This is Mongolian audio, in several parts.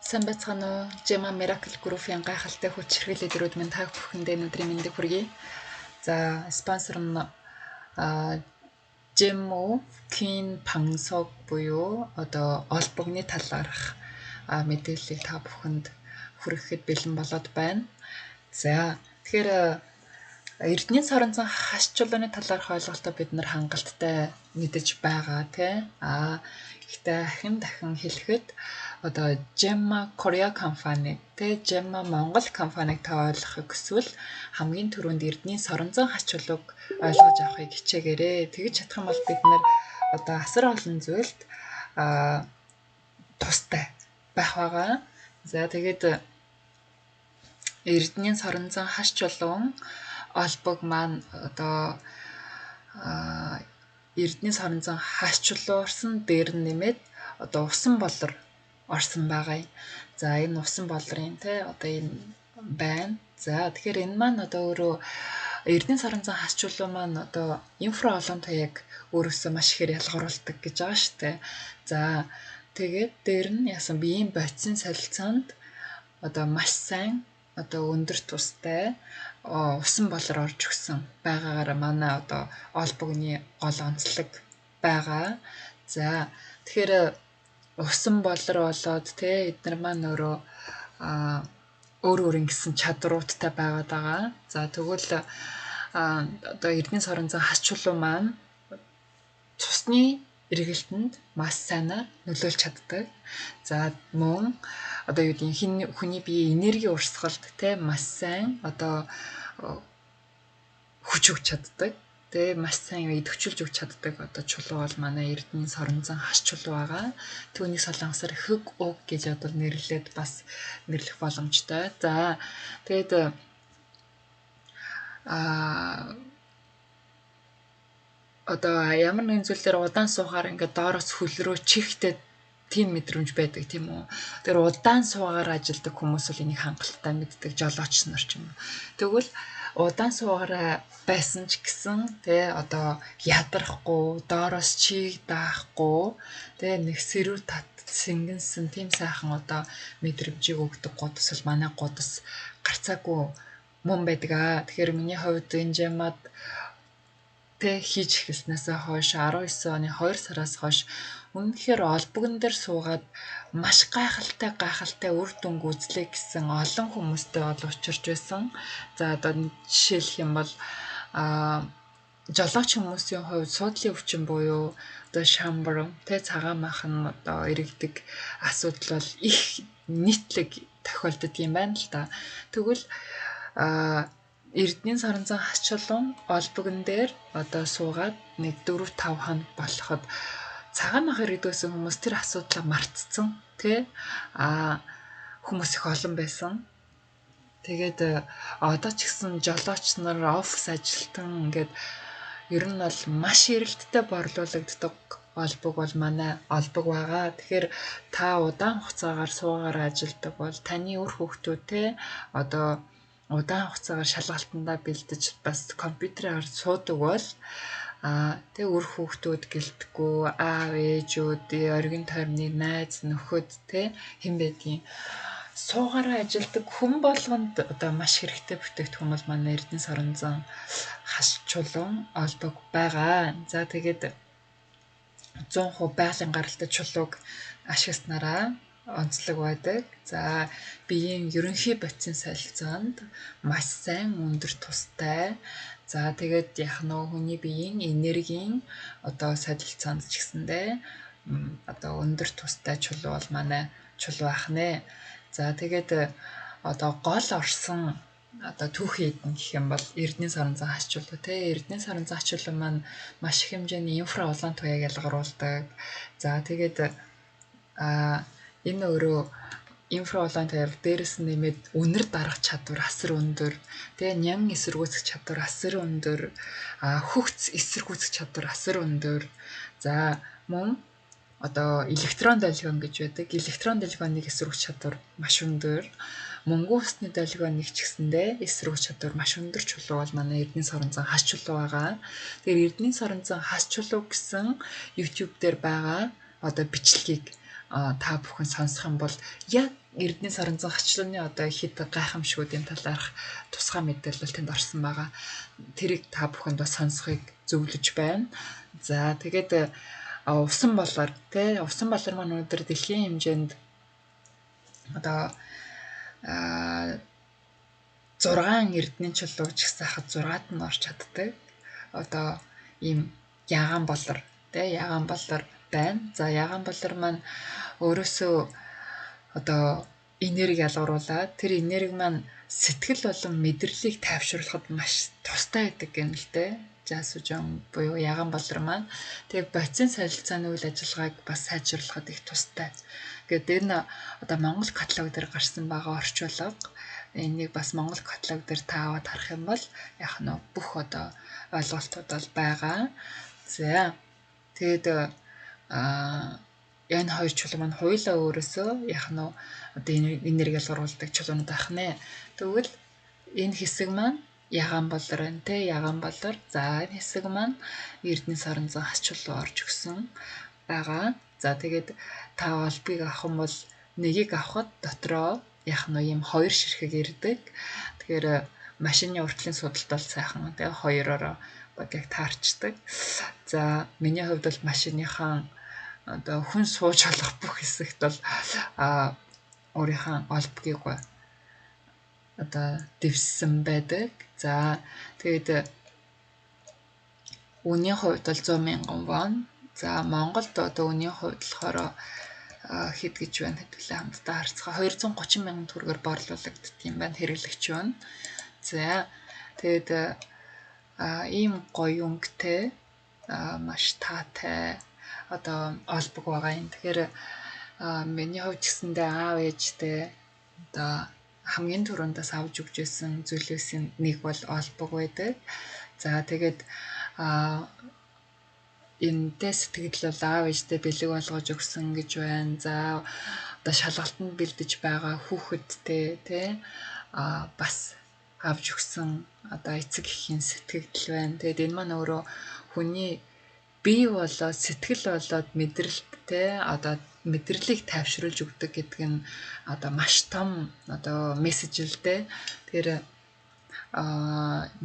Сайн байцгаана уу? Gemma Miracle Group-ийн гайхалтай хүч хэрэглээдрүүд минь та бүхэндээ өнөөдрийн мэндийг хүргэе. За, спонсор нь Gemmo Kin Pangsok буюу одоо олбогны талаарх мэдээллийг та бүхэнд хүргэхэд бэлэн болоод байна. За, тэгэхээр Эрдэнэ саран зан хаш чулууны талаарх ойлголтоо бид нар хангалттай мэдэж байгаа тийм. Гэхдээ дахин хэлэхэд одоо Gemma Korea компани тэ Gemma Монгол компаниг та ойлгохыг хүсвэл хамгийн түрүүнд Эрдэнэ саран зан хаш чулууг ойлгож авахыг хичээгээрэй. Тэгж чадах юм бол бид нар одоо асар олон зүйлд тустай байх байгаа. За тэгээд Эрдэнэ саран зан хаш чулуун олбог маань одоо Эрдэнэ саран зан хаш чулуурсан дээр нэмээд одоо усан болор орсон байгаа. За энэ усан болрын те одоо энэ байна. За тэгэхээр энэ маань одоо өөрөө Эрдэнэ саран зан хаш чулуу маань одоо инфра олон туяаг өөрөөсөө маш ихээр ялгаруулдаг гэж байгаа шүү дээ. За тэгээд дээр нь яасан биеийн бодисын солилцоонд одоо маш сайн одоо өндөр тустай усан болор орж өгсөн байгаагаар манай одоо олбогны гол онцлог байгаа. За тэгэхээр усан болор болоод те эдгээр маань өөрөө өөр ингэсэн чадруудтай байгаад байгаа. За тэгвэл одоо Эрдэнэ саран зан хас чулуу маань цусны эргэлтэнд маш сайнаар нөлөөлж чаддаг. За мөн одоо юу гэдэг хүний биеийн энерги урсгалд те маш сайн одоо хүч өгч чаддаг. Тэ маш сайн идэвхжүүлж өгч чаддаг одоо чулуу бол манай Эрдэнэ саран зан хас чулуу байгаа. Түүнийг солонгосоор хөг уг гэж одоо нэрлээд бас нэрлэх боломжтой. За тэгээд одоо ямар нэгэн зүйлээр удаан суухаар ингээд доороос хөл рүү чихтэй тийм мэдрэмж байдаг тийм үү. Тэр удаан суугаар ажилдаг хүмүүс бол энийг хангалттай мэддэг, жолооч нар ч юм уу. Тэгвэл удаан суугаараа байсан ч гэсэн тэ одоо ядрахгүй, доороос чийг даахгүй, тэ нэг сэрүүр тат сэнгэнсэн тийм сайхан одоо мэдрэмжийг өгдөг гудас бол манай гудас гарцаагүй мөн байдаг аа. Тэгэхээр миний хувьд энэ Gemma тэ хийж эхэлснээс хойш 19 оны 2 сараас хойш үнэхээр олбогн дээр суугаад маш гайхалтай үр дүнг үзлээ гэсэн олон хүмүүстэй бол учирч байсан. За одоо жишээлх юм бол жолооч хүмүүсийн хувьд суудлын өвчин буюу одоо шамбар тэ цагаан махан одоо иргэдэг асуудал бол их нийтлэг тохиолддог юм байна л да. Тэгвэл Эрдэнэ саран зан хас чулуун олбогн дээр одоо суугаад нэг 4-5 хоног болоход цагаан мах иргэдсэн хүмүүс тэр асуудлаа мартцсан тий хүмүүс их олон байсан. Тэгээд одоо ч гэсэн жолооч нар офис ажилтан ингээд ер нь бол маш эрэлттэй борлуулагддаг олбог бол манай олбог байгаа. Тэгэхээр та удаан хугацаагаар суугаар ажилдаг бол таны үр хүүхдүүд те одоо удаан хугацаагаар шалгалтандаа бэлдэж бас компьютераар суудаг бол тэг үр хүүхдүүд гэлтгүү аав ээжүүд оргин тойрны найз нөхөд те хэн байдгийн суугаараа ажилдаг хүн болгонд одоо маш хэрэгтэй бүтээгдэхүүн бол манай Эрдэнэ саран зан хас чулуун олбог байгаа. За тэгээд 100% байгалийн гаралтай чулууг ашигласнараа онцлог байдаг. За биеийн ерөнхий бодисын солилцоонд маш сайн өндөр тустай. За тэгээд яг нөө хүний биеийн энергийн одоо солилцоонд ч гэсэндээ одоо өндөр тустай чулуу бол манай чулуу ахнэ. За тэгээд одоо гол орсон одоо түүхий эдэн гэх юм бол Эрдэнэ саран зан хас чулуу те Эрдэнэ саран зан хас чулуу маань маш их хэмжээний инфра улаан туяаг ялгаруулдаг. За тэгээд энэ өөрөө инфра улаан туяаг дээрээс нь нэмээд үнэр дарах чадвар асар өндөр. Тэгээ ням эсэргүүцэх чадвар асар өндөр. Хөгц эсэргүүцэх чадвар асар өндөр. За мөн одоо электрон долгион гэж байдаг. Электрон долгионыг эсэргүүцэх чадвар маш өндөр. Мөнгөн усны долгионыг ч гэсэндээ эсрэгч чадвар маш өндөр чулуу бол манай Эрдэнэ саран зан хас чулуу байгаа. Тэгэхээр Эрдэнэ саран зан хас чулуу гэсэн YouTube дээр байгаа одоо бичлэгийг та бүхэн сонсох юм бол яг Эрдэнэ сарын зохицлооны одоо хэд гайхамшгуудын талаарх тусгай мэдээлэл тэнд орсон байгаа. Тэрийг та бүхэнд бас сонсохыг зөвлөж байна. За тэгээд усан болоор усан болоор маань өнөөдөр дэлхийн хэмжээнд одоо 6 эрдэнэ чулууч гэсахад 6-ад нь орч чаддаг. Одоо ийм ягаан болор ягаан болор байна. За ягаан болор маань өөрөөсөө одоо энерги ялгаруулаад тэр энерги маань сэтгэл болон мэдрэлийг тайвшруулахад маш тустай байдаг юм л дээ. Жасужон буюу ягаан болор маань тэгээ бодисын солилцооны үйл ажиллагааг бас сайжруулахад их тустай. Гэвч энэ одоо Монгол каталог дээр гарсан байгаа орчуулга энийг бас Монгол каталог дээр та аваад харах юм бол яг нь бүх одоо ойлголтууд бол байгаа. За тэгээд энэ хоёр чулуу маань хоёулаа өөрөөсөө яг нь одоо энерги ялгаруулдаг чулуунууд байх нэ. Тэгвэл энэ хэсэг маань ягаан болор ягаан болор. За энэ хэсэг маань Эрдэнэ сарын зан чулуу орж өгсөн байгаа. За тэгээд та олбыг авах юм бол нэгийг авахд дотроо яг нь ийм хоёр ширхэг ирдэг. Тэгэхээр машины уртлын судалт бол сайхан хоёроор яг таарчдаг. За миний хувьд бол машиныхаа одоо хүн сууж болох бүх хэсэгт бол өөрийнхөө олбгийг одоо дэвссэн байдаг. За тэгээд үнийн хувьд бол 100,000 вон. За Монголд одоо үнийн хувьд болохоор хэд гэж байна хэдүүлээ хамтдаа харцгаа 230,000 төгрөгөөр борлуулагддаг юм байна хэрэглэгч байна. За тэгээд ийм гоё өнгөтэй маш таатай одоо олбог байгаа юм. Тэгэхээр миний хувьд гэсэндээ аав ээжтэй одоо хамгийн түрүүндээс авч өгч байсан зүйлсийн нэг бол олбог байдаг. За тэгээд энэтэй сэтгэл бол аав ээжтэй бэлэг болгож өгсөн гэж байна. За одоо шалгалтанд бэлдэж байгаа хүүхэдтэй бас авч өгсөн одоо эцэг эхийн сэтгэл байна. Тэгээд энэ маань өөрөө хүний бие болоод сэтгэл болоод мэдрэлттэй одоо мэдрэлийг тайвшруулж өгдөг гэдэг нь одоо маш том одоо мессеж л дээ. Тэгэхээр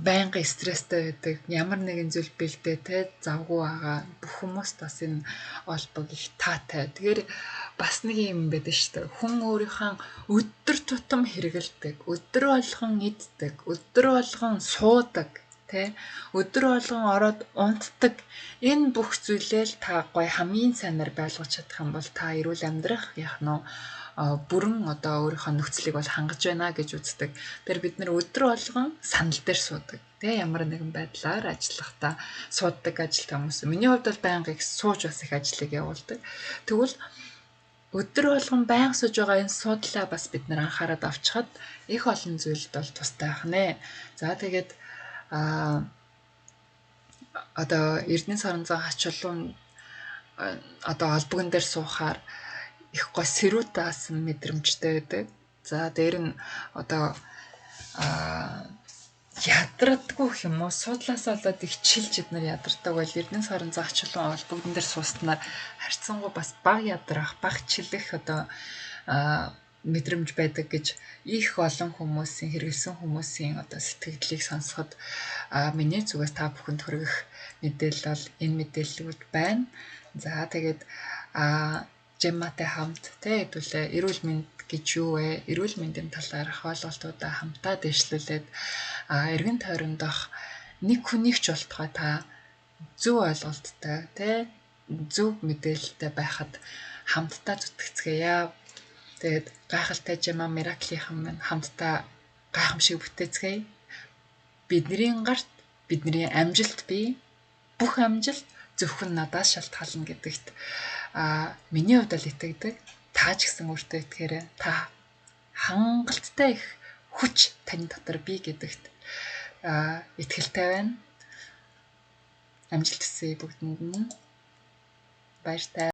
байнгын стресстэй байдаг ямар нэгэн зүйл бэлдээ завгүй байгаа бүх хүмүүст бас энэ олбог их таатай. Тэгэхээр бас нэг юм байдаг шүү дээ. Хүн өөрийнхөө өдөр тутам хэрэгэлдэг, өдөр болгон иддэг, өдөр болгон суудаг, өдөр болгон ороод унтдаг. Энэ бүх зүйлээ л та гоё хамгийн сайнаар байлгаж чадах юм бол та эрүүл амьдрах яг нь бүрэн одоо өөрийнхөө нөхцөлийг бол хангаж байна гэж үздэг. Тэр бид нэр өдөр болгон санал дээр суудаг. Ямар нэгэн байдлаар ажиллахдаа суудаг ажилтан хүмүүс. Миний хувьд бол байнга их сууж бас их ажлыг явуулдаг. Тэгвэл өдөр болгон байнга сууж байгаа энэ суудлаа бас бид нэр анхаарал авчихад их олон зүйлд бол тустай байх нэ. За тэгээд одоо Эрдэнэ сарын зан хачулуун одоо олбогон дээр суухаар их гоо сэрүүтаасан мэдрэмжтэй байдаг. За дээр нь одоо ядрадгүй юм уу? Суудлаас болоод их чилж эднэр ядардаг бол Эрдэнэ сарын зан хачулуун олбогон дээр сууснаар харьцангуй бас баг ядрах, баг чилэх одоо мэдрэмж байдаг гэж их олон хүмүүсийн хэрэгэлсэн хүмүүсийн одоо сэтгэлдлийг сонсоход миний зүгээс та бүхэнд хүргэх мэдээлэл бол энэ мэдээллүүд байна. За тэгээд Жемматай хамт хэдүүлээ эрүүл мэнд гэж юу вэ? Эрүүл мэндийн талаарх ойлголтуудаа хамтаа дэвшлүүлээд эргэн тойрондох нэг хүнийг ч болтугай та зөв ойлголттой зөв мэдээлэлтэй байхад хамтдаа зүтгэцгээе. Тэгээд гайхалтай Жемма Мираклийнхан минь хамтдаа гайхамшиг бүтээцгээе. Бидний гарт бидний амжилт бий. Бүх амжилт зөвхөн надаас шалтгаална гэдэгт миний хувьд л итгэдэг. Та ч гэсэн өөртөө итгээрэй. Та хангалттай их хүч таны дотор бий гэдэгт итгэлтэй байна. Амжилт хүсье бүгдэнд нь. Баяртай.